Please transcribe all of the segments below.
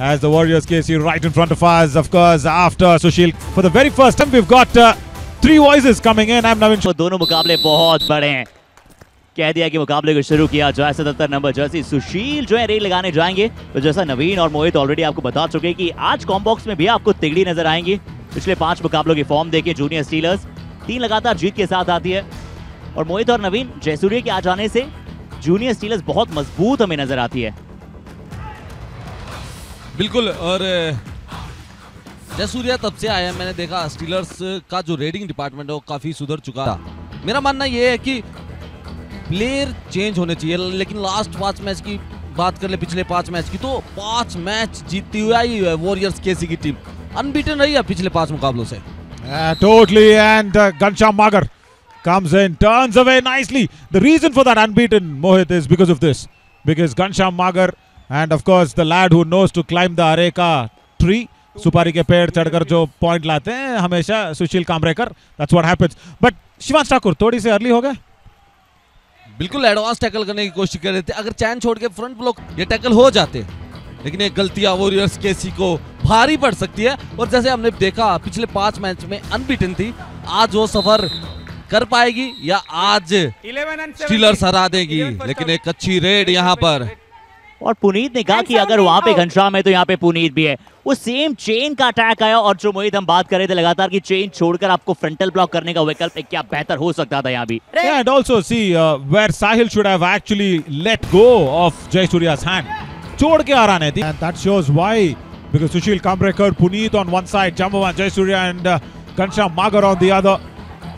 as the Warriors KC right in front of us. Of course, after Sushil, for the very first time, we've got 3 voices coming in. I'm Navin. दोनों मुकाबले बहुत बड़े हैं। कह दिया कि मुकाबले को शुरू किया जाए। 77 नंबर जर्सी सुशील जो है रेड लगाने जाएंगे। तो जैसा नवीन और मोहित ऑलरेडी आपको बता चुके हैं कि आज कॉम्बॉक्स में भी आपको तिगड़ी नजर आएंगी। पिछले 5 मुकाबलों की फॉर्म देखिए जूनियर स्टीलर्स 3 लगातार जीत के साथ आती है और मोहित और नवीन जयसूर्य के आ जाने से जूनियर स्टीलर्स बहुत मजबूत हमें नजर आती है। बिल्कुल, और जयसूर्या तब से आया मैंने देखा स्टीलर्स का जो रेडिंग डिपार्टमेंट है वो काफी सुधर चुका था। मेरा मानना ये है कि प्लेयर चेंज होने चाहिए, लेकिन लास्ट 5 मैच की बात कर ले, पिछले 5 मैच की, तो 5 मैच जीतती हुई आई है वॉरियर्स केसी की टीम, अनबीटन रही है पिछले 5 मुकाबलों से। Totally, and Ghanshyam Magar comes in, turns away nicely. The reason for that unbeaten, Mohit, is because of this. Because Ghanshyam Magar, and of course the lad who knows to climb the Areka tree, सुपारी के पेड़ चढ़कर जो point लाते हैं हमेशा सुशील कामरेकर, that's what happens. But Shivansh Thakur थोड़ी सी early हो गए। बिल्कुल एडवांस टैकल करने की कोशिश कर रहे थे, अगर चैन छोड़ के फ्रंट ब्लॉक ये टैकल हो जाते, लेकिन ये गलतियां वॉरियर्स केसी को भारी पड़ सकती है। और जैसे हमने देखा पिछले 5 मैच में अनबीटन थी, आज वो सफर कर पाएगी या आज स्टीलर्स हरा देगी, लेकिन एक अच्छी रेड यहाँ पर। और पुनीत ने कहा कि अगर वहां पे घनश्याम है तो यहाँ पे पुनीत भी है। वो सेम चेन का अटैक आया और जो मोहित हम बात कर रहे थे लगातार की चेन छोड़कर आपको फ्रंटल ब्लॉक करने का विकल्प क्या बेहतर हो सकता था यहाँ भी। Yeah, and also see where Sahil should have actually let go of Jayasurya's hand. छोड़ के आ रहा थी, and that shows why, because Sushil Kamrekar, Puneet on one side, Jambavan Jayasurya and Ghanshyam Magar on the other.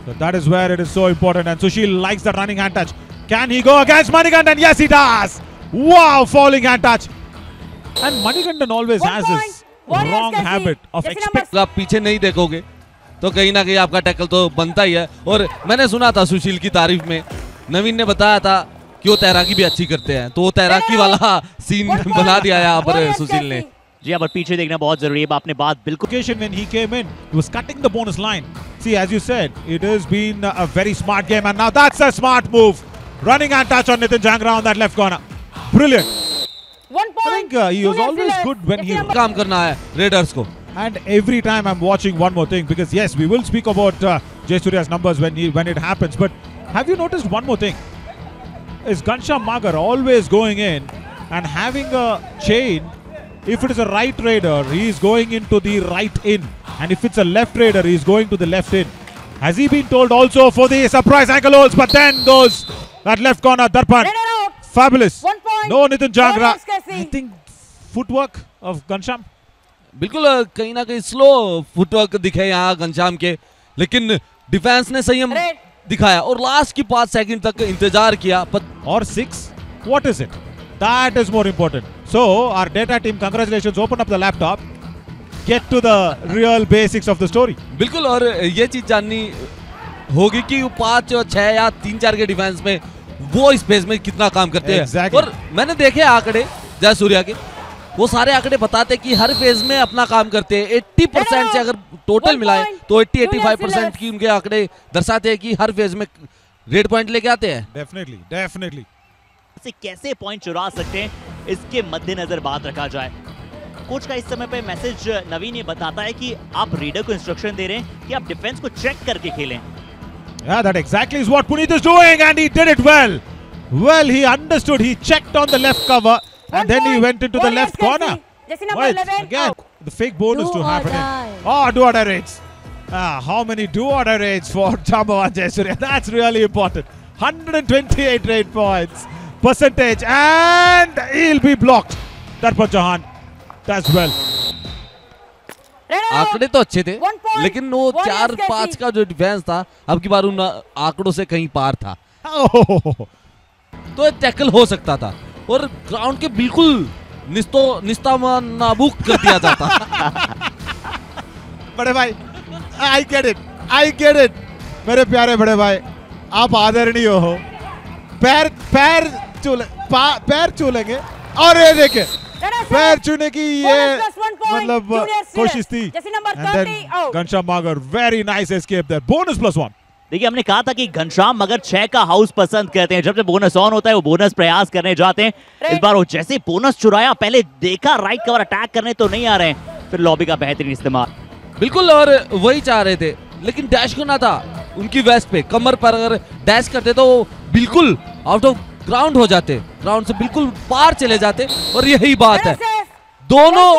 So that is where it is so important, and Sushil likes the running hand touch. Can he go against Manikandan? Yes, he does. Wow, falling hand touch. And Manikandan always has this wrong habit of expecting. आप पीछे नहीं देखोगे तो कहीं ना कहीं आपका tackle तो बनता ही है। और मैंने सुना था सुशील की तारीफ में, नवीन ने बताया था कि वो तैराकी भी अच्छी करते हैं, तो वो तैराकी वाला सीन बना दिया यहाँ पर सुशील ने। जी हाँ, पर पीछे देखना बहुत जरूरी है। आपने बात बिल्कुल। When he came in, he was cutting the bonus line. See, as you said, it has been a very smart game, and now that's a smart move. Running and touch on Nitin Jangra on that left corner. Brilliant. 1 point. I think he was always good when he काम करना है readers को। And every time I'm watching one more thing, because yes, we will speak about Jayasurya's numbers when it happens, but have you noticed one more thing? Is Ghanshyam Magar always going in and having a chain? If it is a right raider, he is going into the right in, and if it's a left raider, he is going to the left in. Has he been told also for the surprise ankle holds? But then goes that left corner, Darpan. Fabulous. 1 point. No Nitin Jangra. Warriors I think footwork of Ghanshyam. बिल्कुल कहीं ना कहीं slow footwork दिखे यहाँ घनश्याम के, लेकिन defence ने संयम दिखाया और लास्ट की 5 सेकंड तक इंतजार किया। Or 6? What is it? That is more important. So our data team, congratulations, open up the laptop, get to the real basics of the story. बिल्कुल, और ये चीज जाननी होगी कि 5 और 6 या 3-4 के डिफेंस में वो स्पेस में कितना काम करते हैं। Exactly. और मैंने देखे आंकड़े जयसूर्या के, वो सारे आंकड़े बताते कि हर फेज में अपना काम करते हैं। 80% से अगर टोटल मिलाए तो 80-85% की उनके आंकड़े दर्शाते हैं कि हर फेज में रेड पॉइंट लेके आते हैं। Definitely, definitely. से कैसे पॉइंट चुरा सकते हैं इसके मद्देनजर बात रखा जाए। कोच का इस समय पे मैसेज नवीन ये बताता है कि आप रीडर को इंस्ट्रक्शन दे रहे हैं कि आप डिफेंस को चेक करके खेलें। Yeah, that exactly is what Puneet is doing, and he did it well. Well, he understood. He checked on the left cover, and then he went into the left corner. Wait, again, the fake bonus to happen. Oh, do-or-die raids. How many do-or-die raids for Jambavan Jayasurya? That's really important. 128 raid points percentage, and he'll be blocked. Darpan Chauhan does well. आंकड़े तो अच्छे थे, लेकिन वो 4-5 का जो defence था अब की बार उन आंकड़ों से कहीं पार था। तो टैकल हो सकता था और ग्राउंड के बिल्कुल निस्तानाबूद कर दिया जाता। बड़े भाई, I get it, मेरे प्यारे बड़े भाई, आप आदरणीय हो। पैर चूलेंगे और ये देखे पैर छूने की ये मतलब कोशिश थी। And then Ghanshyam Magar, very nice escape there. Bonus +1. देखिए हमने कहा था कि घनश्याम मगर 6 का हाउस पसंद करते हैं, जब जब बोनस ऑन होता है वो बोनस प्रयास करने जाते हैं। इस बार वो जैसे बोनस चुराया, पहले देखा राइट कवर अटैक करने तो नहीं आ रहे हैं, फिर लॉबी का बेहतरीन इस्तेमाल। बिल्कुल, और वही चाह रहे थे, लेकिन डैश करना था उनकी वेस्ट पे, कमर पर अगर डैश करते तो बिल्कुल आउट ऑफ ग्राउंड हो जाते, ग्राउंड से बिल्कुल पार चले जाते। और यही बात है, दोनों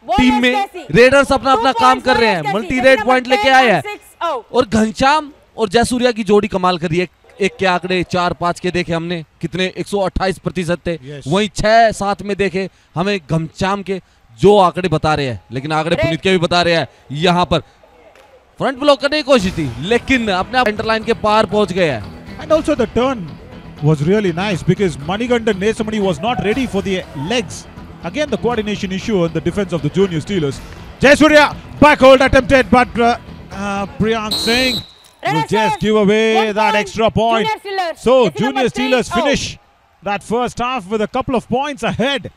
टीम में रेडर्स अपना अपना काम कर रहे हैं, मल्टी रेड पॉइंट लेके आए हैं। और घनश्याम और जयसूर्या की जोड़ी कमाल कर रही है। एक के आंकड़े 4-5 के देखे हमने, कितने 128% थे। वहीं 6-7 में देखे हमें घनश्याम के जो आंकड़े बता रहे हैं, लेकिन आंकड़े पुनीत के भी बता रहे हैं। यहाँ पर फ्रंट ब्लॉक करने की कोशिश थी, लेकिन अपने सेंटर लाइन के पार पहुंच गए हैं। And also the turn was really nice because Manikandan Nesamani was not ready for the legs. Again, the coordination issue on the defense of the Junior Steelers. Jayasuriya backhold attempted, but Priyank Singh will just give away that extra point. So Junior Steelers finish that first half with a couple of points ahead.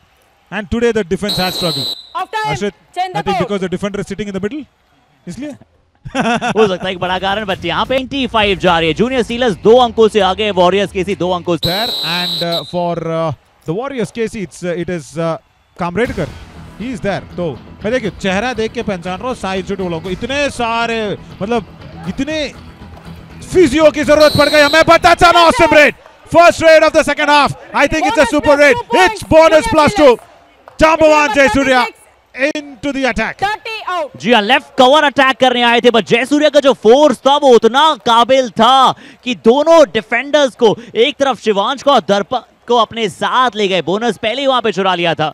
And today the defense has struggled. Ashit, I think because the defender is sitting in the middle. इसलिए हो सकता है एक बड़ा कारण, but यहाँ पे 25 जा रही है। जूनियर स्टीलर्स 2 अंकों से आगे, वॉरियर्स केसी 2 अंकों से। And for the Warriors KC, it is Kamredkar. He is there. तो मैं देखिए चेहरा देख के पहचान रहा हूँ साहिल चुटोलों को। इतने सारे मतलब इतने फिजियो की जरूरत पड़ गई हमें, but that's an awesome raid. First raid of the second half. I think it's a super raid. It's bonus +2. Jambavan Jayasuriya into the attack. जी हाँ, लेफ्ट कवर अटैक करने आए थे, बट जयसूर्या का जो फोर्स था वो उतना काबिल था कि दोनों डिफेंडर्स को, एक तरफ शिवांश को और दर्पण को अपने साथ ले गए। बोनस पहले ही वहां पे चुरा लिया था।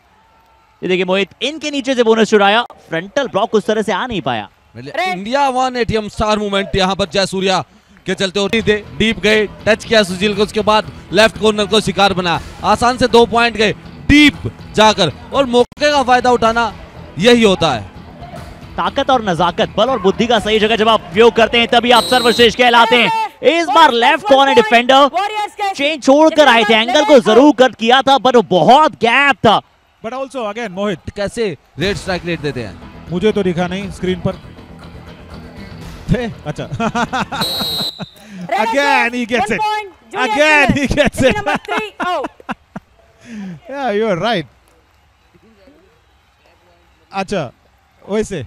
ये देखिए मोहित, इनके नीचे से बोनस चुराया, फ्रंटल ब्लॉक उस तरह से आ नहीं पाया। इंडिया 1 ATM स्टार मूवमेंट यहाँ पर जयसूर्या के चलते और डीप गए, टच किया सुशील को, उसके बाद लेफ्ट कॉर्नर को शिकार बना, आसान से 2 पॉइंट गए डीप जाकर। और मौके का फायदा उठाना यही होता है। ताकत और नजाकत, बल और बुद्धि का सही जगह जब आप उपयोग करते हैं तभी आप सर्वश्रेष्ठ कहलाते हैं। इस बार लेफ्ट कॉर्नर डिफेंडर चेंज छोड़कर आए थे, एंगल को जरूर कट किया था पर बहुत गैप था। बट ऑल्सो अगेन मोहित कैसे रेड स्ट्राइक रेट देते हैं, मुझे तो दिखा नहीं स्क्रीन पर थे। अच्छा again he gets it, again he gets it. Yeah, you are right. अच्छा वैसे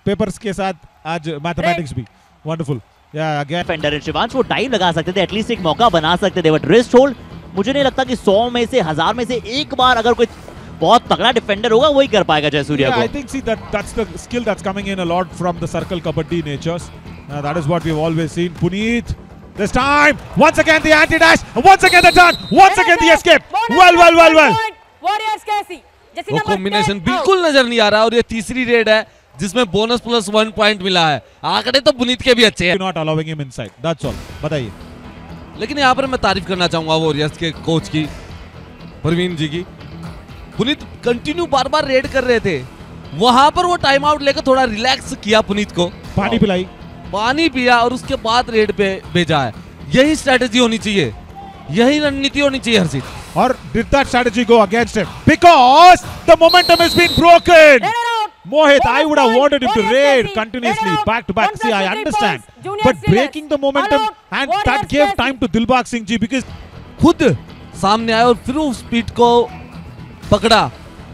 पेपर्स के साथ आज मैथमेटिक्स भी वंडरफुल। या अगेन डिफेंडर शिवांश वो टाइम लगा सकते थे, एटलीस्ट एक मौका बना सकते थे, बट रिस्ट होल्ड मुझे नहीं लगता कि 100 में से 1000 में से एक बार अगर कोई बहुत तगड़ा डिफेंडर होगा वही कर पाएगा जयसूर्या को। I think see that's the skill that's coming in a lot from the circle kabaddi natures. That is what we've always seen. Puneet, this time once again the anti-dash, once again the turn, once again the escape. Well. Warriors कैसी वो combination बिल्कुल नजर नहीं आ रहा। और ये तीसरी red है जिसमें बोनस +1 पॉइंट मिला है। आंकड़े तो पुनीत के भी अच्छे हैं। Not allowing him inside. That's all. बताइए। लेकिन यहाँ पर मैं तारीफ करना चाहूंगा वॉरियर्स के कोच की, प्रवीण जी की। पुनीत कंटिन्यू बार रेड कर रहे थे, वहां पर वो टाइम आउट लेकर थोड़ा रिलैक्स किया पुनीत को, पानी पिलाई, पानी पिया और उसके बाद रेड पे भेजा है। यही स्ट्रेटेजी होनी चाहिए, यही रणनीति होनी चाहिए हर्षित। और did that strategy go against him? Because the momentum has been broken. Mohit, I would have wanted him to raid continuously back to back. See, I understand, but breaking the momentum and that gave time to Dilbag Singh ji because खुद सामने आया और फिर उस speed को पकड़ा,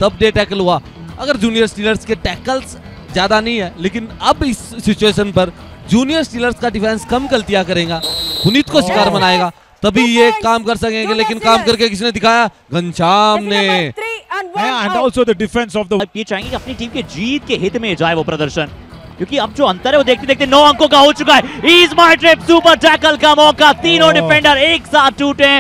तब day tackle हुआ। अगर जूनियर स्टीलर्स के टैकल्स ज्यादा नहीं है, लेकिन अब इस सिचुएशन पर जूनियर स्टीलर्स का डिफेंस कम गलतियां करेगा, पुनीत को शिकार बनाएगा, तभी ये काम कर सकेंगे। लेकिन काम करके किसने दिखाया? घनश्याम ने। and also the defense of the ये चाहेंगे कि अपनी टीम के जीत के हित में जाए वो प्रदर्शन, क्योंकि अब जो अंतर है वो देखते देखते 9 अंकों का हो चुका है। Is my trip super tackle का मौका, तीनों डिफेंडर एक साथ टूटे।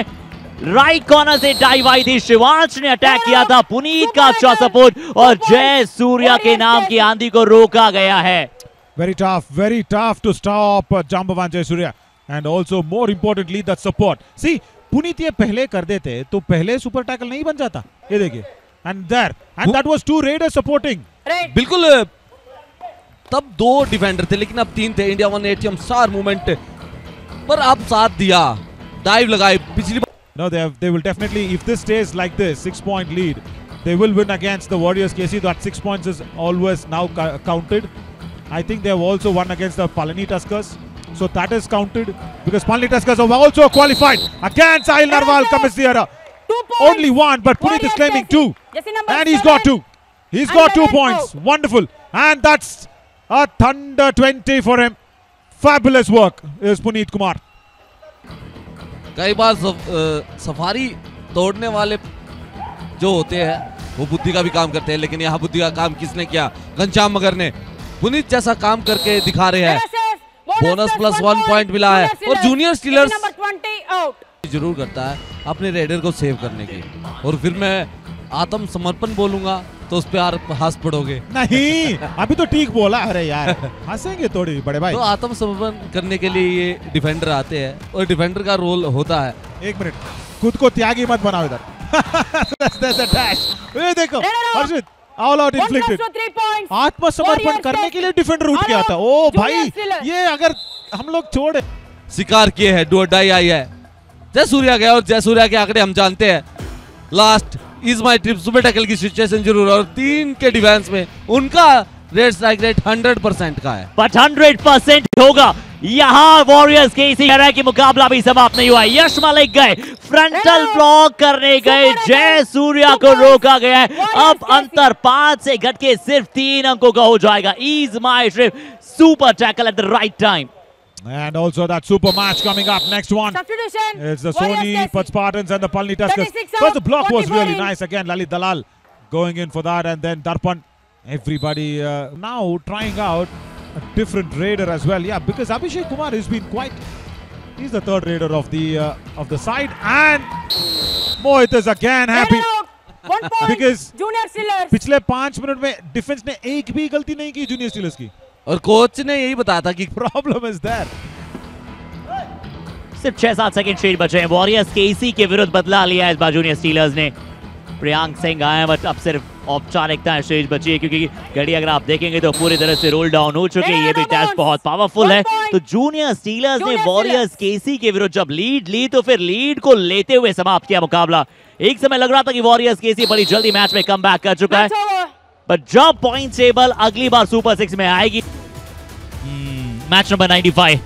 राइट कॉर्नर से डाइव आई थी, शिवांश ने अटैक किया था, पुनीत का अच्छा सपोर्ट और जयसूर्या के नाम की आंधी को रोका गया है। very tough to stop Jambavan Jayasuriya and also more importantly the support. See, Puneet ये पहले कर देते तो पहले सुपर टैकल नहीं बन जाता। ये देखिए and that was 2 raiders supporting. बिल्कुल, तब 2 डिफेंडर थे लेकिन अब 3 थे। इंडिया 1 ATM स्टार मूवमेंट पर अब साथ दिया, डाइव लगाई। पिछली No, they will definitely, if this stays like this, 6-point lead, they will win against the Warriors KC. That 6 points is always now counted. I think they have also won against the Palani Tuskers. So that is counted because Palni Tuskers have also qualified. Again, Sahil Narwal commits the error. 2 points. Only one, but Puneet is claiming Warriors 2. KC. Jersey number And he's 7. got 2. He's And got 2 11 points. out. Wonderful. And that's a thunder 20 for him. Fabulous work is Puneet Kumar. कई बार safari तोड़ने वाले जो होते हैं वो बुद्धि का भी काम करते हैं, लेकिन यहाँ बुद्धि का काम किसने किया? घनश्याम मगर ने। पुनीत जैसा काम करके दिखा रहे हैं। बोनस प्लस 1 पॉइंट मिला है और जूनियर स्टीलर्स नंबर 20 आउट। जरूर करता है अपने रेडर को सेव करने की। और फिर मैं आत्मसमर्पण बोलूंगा तो उस पे हंस पड़ोगे। नहीं, अभी तो ठीक बोला। अरे यार, हंसेंगे थोड़ी बड़े भाई। तो आत्मसमर्पण करने के लिए ये डिफेंडर आते हैं और डिफेंडर का रोल होता है। 1 मिनट, खुद को त्यागी मत बनाओ इधर। There's a dash. ये देखो, हर्षित, ऑल आउट इन्फ्लिक्टेड। आत्मसमर्पण करने के लिए डिफेंडर उठ गया था। ओ भाई, ये अगर हम लोग छोड़े। शिकार किए है, डू और डाई आई है। जयसूर्या गया और जयसूर्या के आंकड़े हम जानते हैं। लास्ट इज माई ट्रिप, सुबह टैकल की सिचुएशन जरूर और 3 के डिफेंस में उनका रेड स्ट्राइक रेट 100% का है। बट 100% होगा। यहाँ वॉरियर्स के इसी तरह की मुकाबला भी समाप्त नहीं हुआ। यश मलिक गए, फ्रंटल ब्लॉक करने गए, जय सूर्या को रोका गया है। अब अंतर 5 से घट के सिर्फ 3 अंकों का हो जाएगा। Is my trip, super tackle at the right time. And also that super match coming up. Next one. Substitution. It's the Warriors Sony KC. Pad Spartans and the Palni Tuskers. 36 out, First, the block was 44 really in. nice. Again, Lalit Dalal going in for that. And then Darpan. Everybody now trying out a different raider as well. Yeah, because Abhishek Kumar has been quite... He's the third raider of the side. And Mohit is again happy. Out. 1 point. Because Junior Steelers. पिछले 5 minute में defence ने एक भी गलती नहीं की junior stealers की। और कोच ने यही बताया था कि प्रॉब्लम इज देयर। सिर्फ 6-7 सेकंड शेड बचे हैं। वॉरियर्स केसी के विरुद्ध बदला लिया है इस बार जूनियर स्टीलर्स ने। प्रियांक सिंह आए, बट अब सिर्फ औपचारिकता शेष बची है क्योंकि घड़ी अगर आप देखेंगे तो पूरी तरह से रोल डाउन हो चुके हैं। ये भी डैश बहुत पावरफुल है। तो जूनियर स्टीलर्स ने वॉरियर्स केसी के विरुद्ध जब लीड ली तो फिर लीड को लेते हुए समाप्त किया मुकाबला। एक समय लग रहा था कि वॉरियर्स केसी बड़ी जल्दी मैच में कमबैक कर चुका है, बट जब पॉइंट टेबल अगली बार सुपर 6 में आएगी। Match number 95